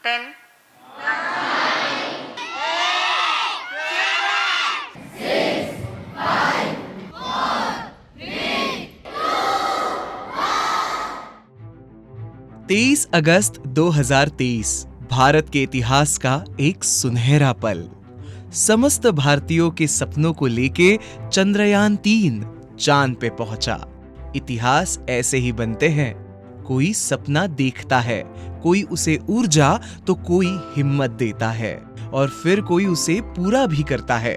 10, 23 अगस्त 2023 भारत के इतिहास का एक सुनहरा पल। समस्त भारतीयों के सपनों को लेके चंद्रयान-3 चांद पे पहुंचा। इतिहास ऐसे ही बनते हैं। कोई सपना देखता है, कोई उसे ऊर्जा तो कोई हिम्मत देता है और फिर कोई उसे पूरा भी करता है।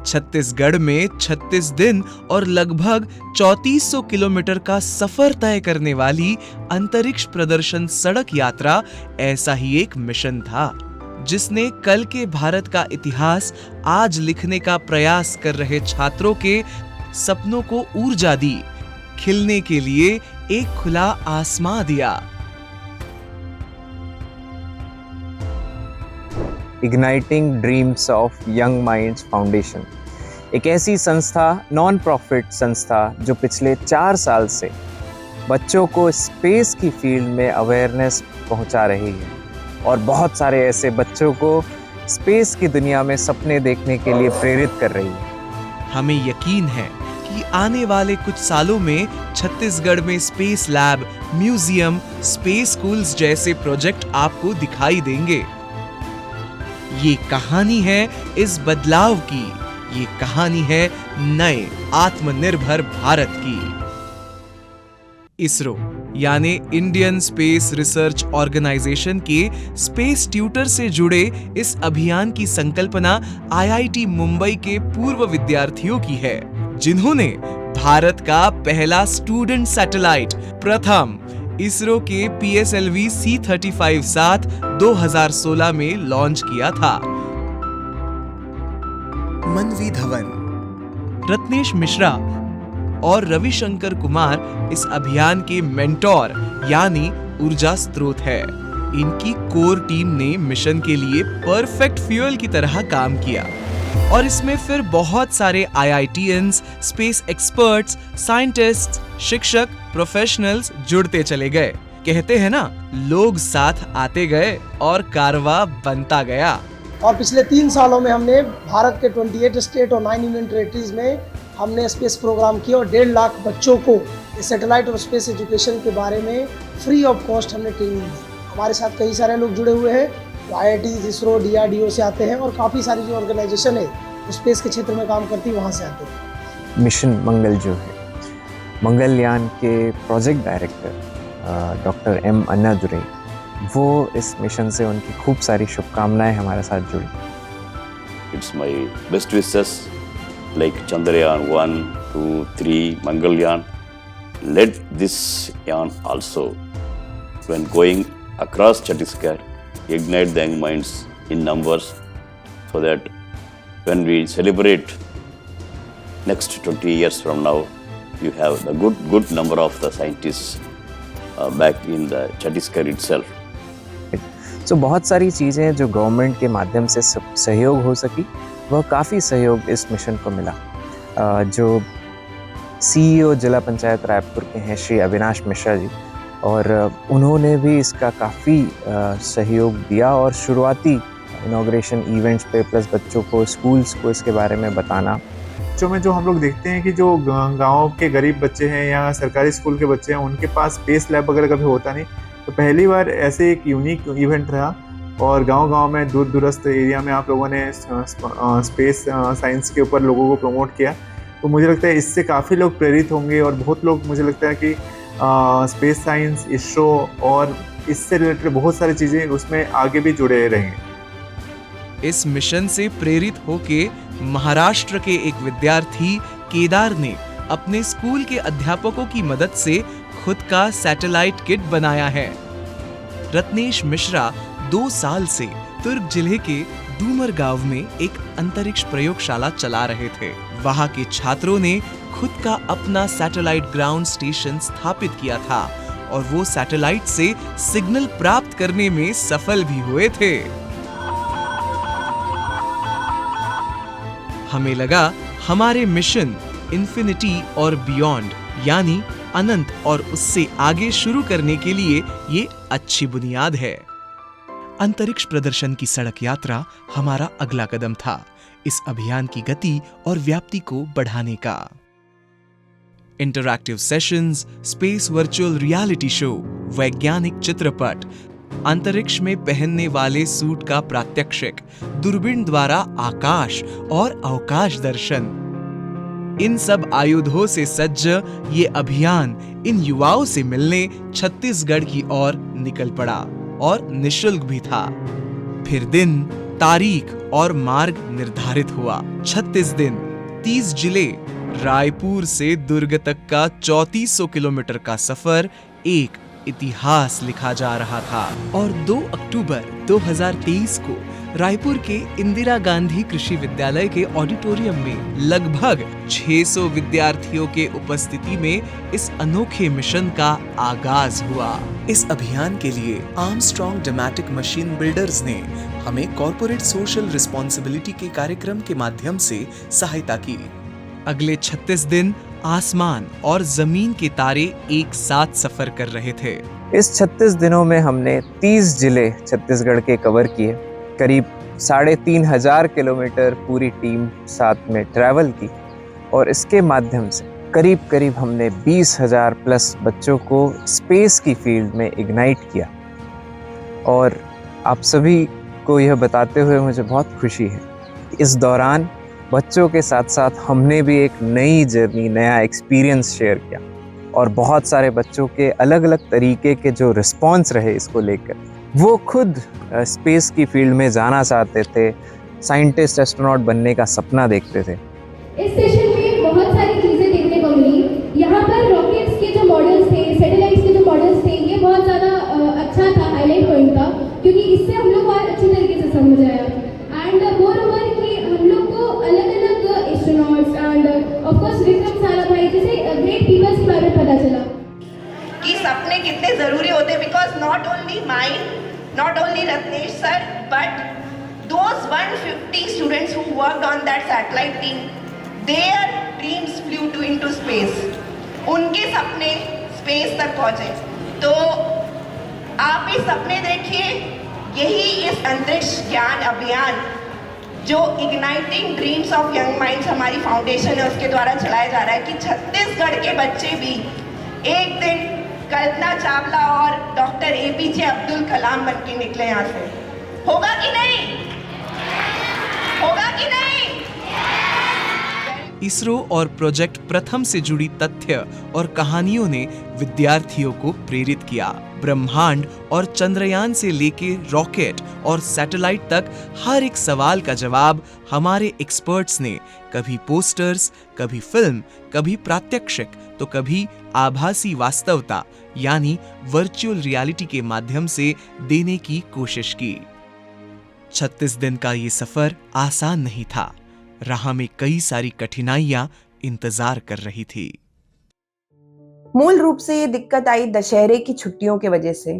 छत्तीसगढ़ में 36 दिन और लगभग 3400 किलोमीटर का सफर तय करने वाली अंतरिक्ष प्रदर्शन सड़क यात्रा ऐसा ही एक मिशन था, जिसने कल के भारत का इतिहास आज लिखने का प्रयास कर रहे छात्रों के सपनों को ऊर्जा दी, खिलने के लिए एक खुला आसमां दिया। Igniting dreams of young minds foundation एक ऐसी संस्था, नॉन प्रॉफिट संस्था, जो पिछले 4 साल से बच्चों को स्पेस की फील्ड में अवेयरनेस पहुंचा रही है और बहुत सारे ऐसे बच्चों को स्पेस की दुनिया में सपने देखने के लिए प्रेरित कर रही है। हमें यकीन है कि आने वाले कुछ सालों में छत्तीसगढ़ में space lab, museum, space schools जैसे प्रोजेक्ट आपको दिखाई देंगे। ये कहानी है इस बदलाव की, ये कहानी है नए आत्मनिर्भर भारत की। इसरो यानी इंडियन स्पेस रिसर्च ऑर्गेनाइजेशन के स्पेस ट्यूटर से जुड़े इस अभियान की संकल्पना आईआईटी मुंबई के पूर्व विद्यार्थियों की है, जिन्होंने भारत का पहला स्टूडेंट सैटेलाइट प्रथम इसरो के PSLV C35-7 2016 में लॉन्च किया था। मनवी धवन, रत्नेश मिश्रा और रविशंकर कुमार इस अभियान के मेंटोर यानी ऊर्जा स्रोत है। इनकी कोर टीम ने मिशन के लिए परफेक्ट फ्यूल की तरह काम किया और इसमें फिर बहुत सारे IITians, स्पेस एक्सपर्ट्स, साइंटिस्ट्स, शिक्षक, प्रोफेशनल्स जुड़ते चले गए। कहते हैं ना, लोग साथ आते गए और कारवां बनता गया। और पिछले 3 सालों में हमने भारत के 28 स्टेट और 9 यूनियन टेरिटरीज में हमने स्पेस प्रोग्राम किया और 1.5 लाख बच्चों को सैटेलाइट और स्पेस एजुकेशन के बारे में फ्री ऑफ कॉस्ट हमने ट्रेनिंग दी। हमारे साथ कई सारे लोग जुड़े हुए हैं, IIT, इसरो, DRDO से आते हैं और काफ़ी सारी जो ऑर्गेनाइजेशन है जो स्पेस के क्षेत्र में काम करती है वहाँ से आते हैं। मिशन मंगल जो है, मंगलयान के project director doctor M Annadurai, वो इस मिशन से उनकी खूब सारी शुभकामनाएं हमारे साथ जुड़ी। It's my best wishes like Chandrayaan 1, 2, 3, Mangalyaan. Let this yarn also, when going across Chhattisgarh, ignite the young minds in numbers, so that when we celebrate next 20 years from now, you have the good number of the scientists back in the Chhattisgarh itself. तो बहुत सारी चीज़ें जो government के माध्यम से सहयोग हो सकी, वह काफ़ी सहयोग इस मिशन को मिला। जो CEO जिला पंचायत रायपुर के हैं श्री अविनाश मिश्रा जी, और उन्होंने भी इसका काफ़ी सहयोग दिया और शुरुआती इनॉग्रेशन इवेंट्स पे प्लस बच्चों को, स्कूल्स को इसके बारे में बताना। बच्चों में जो हम लोग देखते हैं कि जो गांव के गरीब बच्चे हैं या सरकारी स्कूल के बच्चे हैं, उनके पास स्पेस लैब वगैरह कभी होता नहीं, तो पहली बार ऐसे एक यूनिक इवेंट रहा और गांव-गांव में, दूर दूरस्थ एरिया में आप लोगों ने स्पेस साइंस के ऊपर लोगों को प्रमोट किया। तो मुझे लगता है इससे काफ़ी लोग प्रेरित होंगे और बहुत लोग, मुझे लगता है कि स्पेस साइंस, इसरो और इससे रिलेटेड बहुत सारी चीज़ें उसमें आगे भी जुड़े रहेंगे। इस मिशन से प्रेरित होके महाराष्ट्र के एक विद्यार्थी केदार ने अपने स्कूल के अध्यापकों की मदद से खुद का सैटेलाइट किट बनाया है। रत्नेश मिश्रा 2 साल से दुर्ग जिले के डूमर गांव में एक अंतरिक्ष प्रयोगशाला चला रहे थे। वहां के छात्रों ने खुद का अपना सैटेलाइट ग्राउंड स्टेशन स्थापित किया था और वो सैटेलाइट से सिग्नल प्राप्त करने में सफल भी हुए थे। हमें लगा हमारे मिशन इन्फिनिटी और बियॉन्ड यानी अनंत और उससे आगे शुरू करने के लिए ये अच्छी बुनियाद है। अंतरिक्ष प्रदर्शन की सड़क यात्रा हमारा अगला कदम था, इस अभियान की गति और व्याप्ति को बढ़ाने का। Interactive sessions, space virtual reality show, वैज्ञानिक चित्रपट, अंतरिक्ष में पहनने वाले सूट का प्रात्यक्षिक, दूरबीन द्वारा आकाश और अवकाश दर्शन, इन सब आयुधों से सज्ज ये अभियान इन युवाओं से मिलने छत्तीसगढ़ की ओर निकल पड़ा और निशुल्क भी था। फिर दिन, तारीख और मार्ग निर्धारित हुआ। 36 दिन, 30 जिले, रायपुर से दुर्ग तक का 3400 किलोमीटर का सफर एक इतिहास लिखा जा रहा था। और 2 अक्टूबर 2023 को रायपुर के इंदिरा गांधी कृषि विद्यालय के ऑडिटोरियम में लगभग 600 विद्यार्थियों के उपस्थिति में इस अनोखे मिशन का आगाज हुआ। इस अभियान के लिए आर्मस्ट्रॉन्ग डोमेस्टिक मशीन बिल्डर्स ने हमें कॉर्पोरेट सोशल रिस्पॉन्सिबिलिटी के कार्यक्रम के माध्यम से सहायता की। अगले 36 दिन आसमान और जमीन के तारे एक साथ सफर कर रहे थे। इस 36 दिनों में हमने 30 जिले छत्तीसगढ़ के कवर किए, करीब 3,500 किलोमीटर पूरी टीम साथ में ट्रैवल की और इसके माध्यम से करीब हमने 20,000 प्लस बच्चों को स्पेस की फील्ड में इग्नाइट किया। और आप सभी को यह बताते हुए मुझे बहुत खुशी है कि इस दौरान बच्चों के साथ साथ हमने भी एक नई जर्नी, नया एक्सपीरियंस शेयर किया और बहुत सारे बच्चों के अलग अलग तरीके के जो रिस्पॉन्स रहे इसको लेकर, वो खुद स्पेस की फील्ड में जाना चाहते थे, साइंटिस्ट, एस्ट्रोनॉट बनने का सपना देखते थे। इस सेशन में बहुत सारी चीज़ें देखने को मिली। यहाँ पर रॉकेट्स के जो मॉडल्स थे, सैटेलाइट्स के जो मॉडल्स थे, ये बहुत ज़्यादा अच्छा था, हाईलाइट पॉइंट था, क्योंकि इससे हम लोग और अच्छी तरीके से समझ आया। एंड मोर ओवर कि हम लोग को अलग अलग astronauts end of course Vikram Sarabhai जैसे ग्रेट पीपल्स के बारे में पता चला कि सपने कितने ज़रूरी होते हैं। Because not only mind, not only Ratnesh sir, but those 150 students who worked on that satellite team, their dreams flew into space. उनके सपने स्पेस तक पहुँचे। तो आप भी सपने देखिए, यही इस अंतरिक्ष ज्ञान अभियान जो igniting dreams of young minds हमारी फाउंडेशन है उसके द्वारा चलाया जा रहा है कि छत्तीसगढ़ के बच्चे भी एक दिन कल्पना चावला और डॉक्टर APJ अब्दुल कलाम बन के निकले यहाँ से। होगा कि नहीं? होगा कि नहीं? इसरो और प्रोजेक्ट प्रथम से जुड़ी तथ्य और कहानियों ने विद्यार्थियों को प्रेरित किया। ब्रह्मांड और चंद्रयान से लेके रॉकेट और सैटेलाइट तक हर एक सवाल का जवाब हमारे एक्सपर्ट्स ने कभी पोस्टर्स, कभी फिल्म, कभी प्रात्यक्षिक, तो कभी आभासी वास्तवता यानी वर्चुअल रियलिटी के माध्यम से देने की कोशिश की। 36 दिन का ये सफर आसान नहीं था। राह में कई सारी कठिनाइयां इंतजार कर रही थी। मूल रूप से ये दिक्कत आई दशहरे की छुट्टियों के वजह से,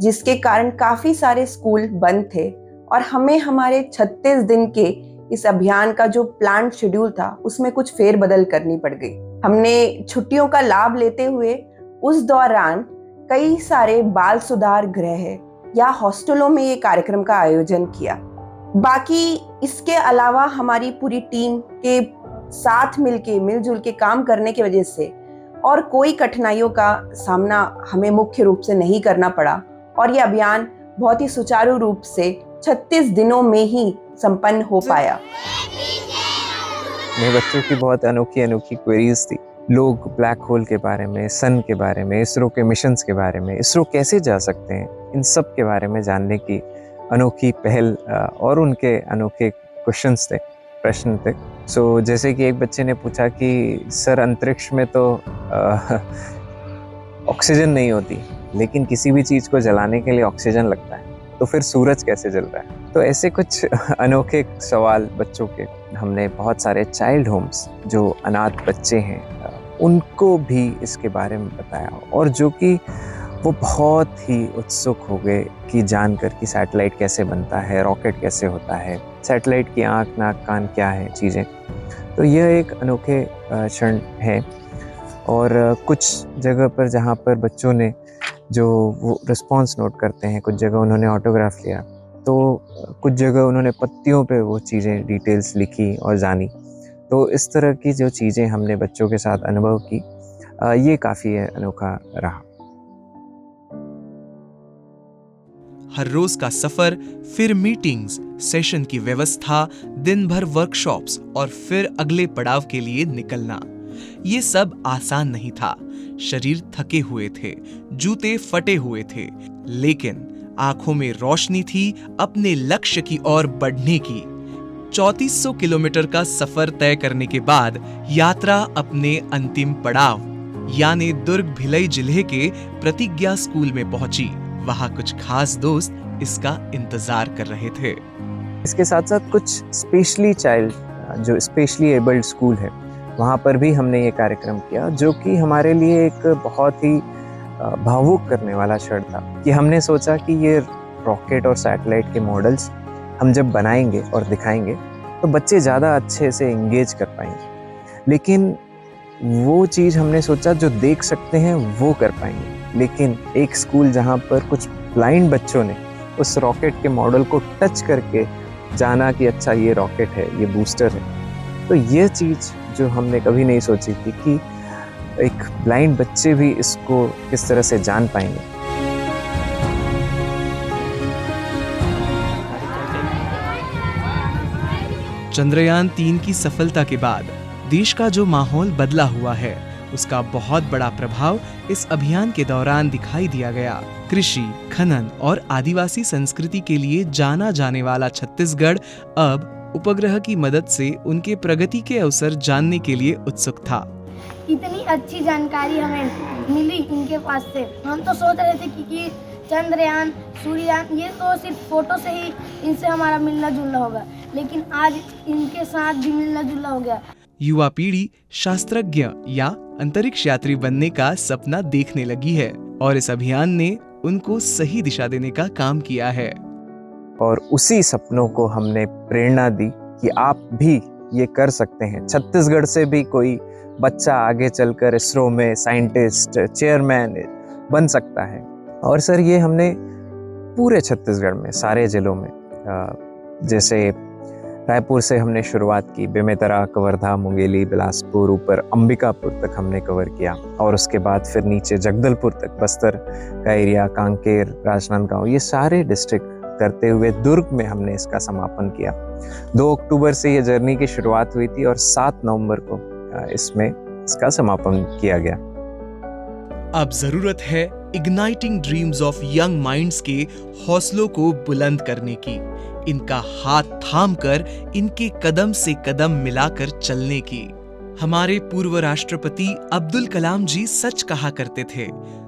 जिसके कारण काफी सारे स्कूल बंद थे और हमें हमारे 36 दिन के इस अभियान का जो प्लान शेड्यूल था उसमें कुछ फेरबदल करनी पड़ गई। हमने छुट्टियों का लाभ लेते हुए उस दौरान कई सारे बाल सुधार गृह या हॉस्टलों में ये कार्यक्रम का आयोजन किया। बाकी इसके अलावा हमारी पूरी टीम के साथ मिलजुल के काम करने की वजह से और कोई कठिनाइयों का सामना हमें मुख्य रूप से नहीं करना पड़ा और ये अभियान बहुत ही सुचारू रूप से 36 दिनों में ही संपन्न हो पाया। मेरे बच्चों की बहुत अनोखी क्वेरीज थी। लोग ब्लैक होल के बारे में, सन के बारे में, इसरो के मिशंस के बारे में, इसरो कैसे जा सकते हैं, इन सब के बारे में जानने की अनोखी पहल और उनके अनोखे क्वेश्चंस थे, प्रश्न थे। सो जैसे कि एक बच्चे ने पूछा कि सर अंतरिक्ष में तो ऑक्सीजन नहीं होती, लेकिन किसी भी चीज़ को जलाने के लिए ऑक्सीजन लगता है, तो फिर सूरज कैसे जल रहा है? तो ऐसे कुछ अनोखे सवाल बच्चों के। हमने बहुत सारे चाइल्ड होम्स जो अनाथ बच्चे हैं उनको भी इसके बारे में बताया और जो कि वो बहुत ही उत्सुक हो गए कि जानकर कि सैटेलाइट कैसे बनता है, रॉकेट कैसे होता है, सैटेलाइट की आँख, नाक, कान क्या है चीज़ें। तो यह एक अनोखे क्षण है। और कुछ जगह पर जहाँ पर बच्चों ने जो वो रिस्पॉन्स नोट करते हैं, कुछ जगह उन्होंने ऑटोग्राफ लिया, तो कुछ जगह उन्होंने पत्तियों पे वो चीज़ें डिटेल्स लिखी और जानी। तो इस तरह की जो चीज़ें हमने बच्चों के साथ अनुभव की, ये काफ़ी अनोखा रहा। हर रोज का सफर, फिर मीटिंग्स, सेशन की व्यवस्था, दिन भर वर्कशॉप्स और फिर अगले पड़ाव के लिए निकलना, ये सब आसान नहीं था। शरीर थके हुए थे, जूते फटे हुए थे, लेकिन आंखों में रोशनी थी अपने लक्ष्य की ओर बढ़ने की। 3400 किलोमीटर का सफर तय करने के बाद यात्रा अपने अंतिम पड़ाव यानी दुर्ग भिलई जिले के प्रतिज्ञा स्कूल में पहुंची। वहां कुछ खास दोस्त इसका इंतजार कर रहे थे। इसके साथ साथ कुछ स्पेशली चाइल्ड, जो स्पेशली एबल्ड स्कूल है, वहाँ पर भी हमने ये कार्यक्रम किया, जो कि हमारे लिए एक बहुत ही भावुक करने वाला क्षण था। कि हमने सोचा कि ये रॉकेट और सैटेलाइट के मॉडल्स हम जब बनाएंगे और दिखाएंगे तो बच्चे ज़्यादा अच्छे से एंगेज कर पाएंगे। लेकिन वो चीज़ हमने सोचा जो देख सकते हैं वो कर पाएंगे। लेकिन एक स्कूल जहाँ पर कुछ ब्लाइंड बच्चों ने उस रॉकेट के मॉडल को टच करके जाना कि अच्छा ये रॉकेट है, ये बूस्टर है, तो ये चीज़ जो हमने कभी नहीं सोची थी कि एक ब्लाइंड बच्चे भी इसको किस तरह से जान पाएंगे। चंद्रयान 3 की सफलता के बाद देश का जो माहौल बदला हुआ है, उसका बहुत बड़ा प्रभाव इस अभियान के दौरान दिखाई दिया गया। कृषि, खनन और आदिवासी संस्कृति के लिए जाना जाने वाला छत्तीसगढ़ अब उपग्रह की मदद से उनके प्रगति के अवसर जानने के लिए उत्सुक था। इतनी अच्छी जानकारी हमें मिली इनके पास से। हम तो सोच रहे थे कि चंद्रयान, सूर्ययान, ये तो सिर्फ फोटो से ही इनसे हमारा मिलना जुलना होगा, लेकिन आज इनके साथ भी मिलना जुलना हो गया। युवा पीढ़ी शास्त्रज्ञ या अंतरिक्ष यात्री बनने का सपना देखने लगी है और इस अभियान ने उनको सही दिशा देने का काम किया है। और उसी सपनों को हमने प्रेरणा दी कि आप भी ये कर सकते हैं। छत्तीसगढ़ से भी कोई बच्चा आगे चलकर इसरो में साइंटिस्ट, चेयरमैन बन सकता है। और सर ये हमने पूरे छत्तीसगढ़ में सारे जिलों में, जैसे रायपुर से हमने शुरुआत की, बेमेतरा, कवर्धा, मुंगेली, बिलासपुर, ऊपर अंबिकापुर तक हमने कवर किया और उसके बाद फिर नीचे जगदलपुर तक, बस्तर का एरिया, कांकेर, राजनांदगांव, ये सारे डिस्ट्रिक्ट करते हुए दुर्ग में हमने इसका समापन किया। 2 अक्टूबर से ये जर्नी की शुरुआत हुई थी और 7 नवंबर को इसमें इसका समापन किया गया। अब जरूरत है igniting dreams of young minds के हौसलों को बुलंद करने की, इनका हाथ थामकर इनके कदम से कदम मिलाकर चलने की। हमारे पूर्व राष्ट्रपति अब्दुल कलाम जी सच कहा करते थे,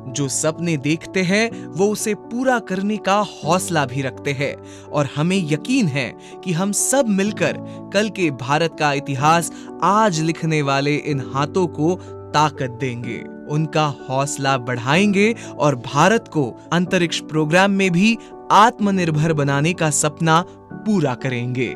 जो सपने देखते हैं वो उसे पूरा करने का हौसला भी रखते हैं। और हमें यकीन है कि हम सब मिलकर कल के भारत का इतिहास आज लिखने वाले इन हाथों को ताकत देंगे, उनका हौसला बढ़ाएंगे और भारत को अंतरिक्ष प्रोग्राम में भी आत्मनिर्भर बनाने का सपना पूरा करेंगे।